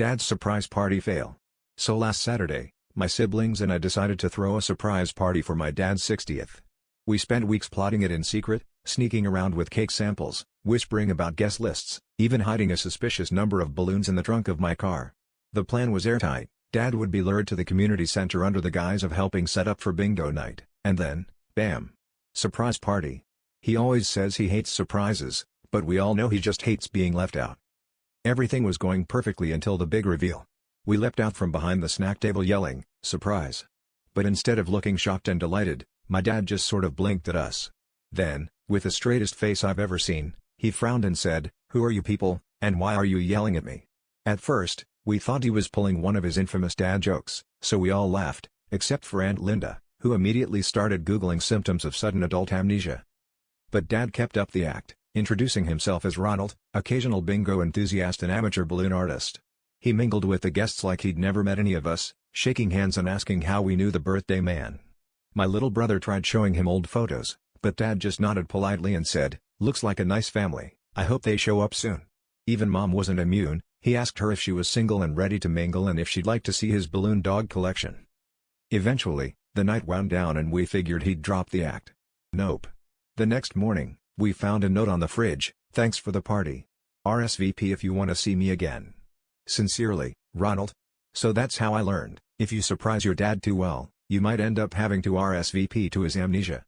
Dad's surprise party fail. So last Saturday, my siblings and I decided to throw a surprise party for my dad's 60th. We spent weeks plotting it in secret, sneaking around with cake samples, whispering about guest lists, even hiding a suspicious number of balloons in the trunk of my car. The plan was airtight. Dad would be lured to the community center under the guise of helping set up for bingo night, and then, bam! Surprise party. He always says he hates surprises, but we all know he just hates being left out. Everything was going perfectly until the big reveal. We leapt out from behind the snack table yelling, "Surprise!" But instead of looking shocked and delighted, my dad just sort of blinked at us. Then, with the straightest face I've ever seen, he frowned and said, "Who are you people, and why are you yelling at me?" At first, we thought he was pulling one of his infamous dad jokes, so we all laughed, except for Aunt Linda, who immediately started Googling symptoms of sudden adult amnesia. But Dad kept up the act, introducing himself as Ronald, occasional bingo enthusiast and amateur balloon artist. He mingled with the guests like he'd never met any of us, shaking hands and asking how we knew the birthday man. My little brother tried showing him old photos, but Dad just nodded politely and said, "Looks like a nice family, I hope they show up soon." Even Mom wasn't immune. He asked her if she was single and ready to mingle and if she'd like to see his balloon dog collection. Eventually, the night wound down and we figured he'd drop the act. Nope. The next morning, we found a note on the fridge, "Thanks for the party. RSVP if you want to see me again. Sincerely, Ronald." So that's how I learned, if you surprise your dad too well, you might end up having to RSVP to his amnesia.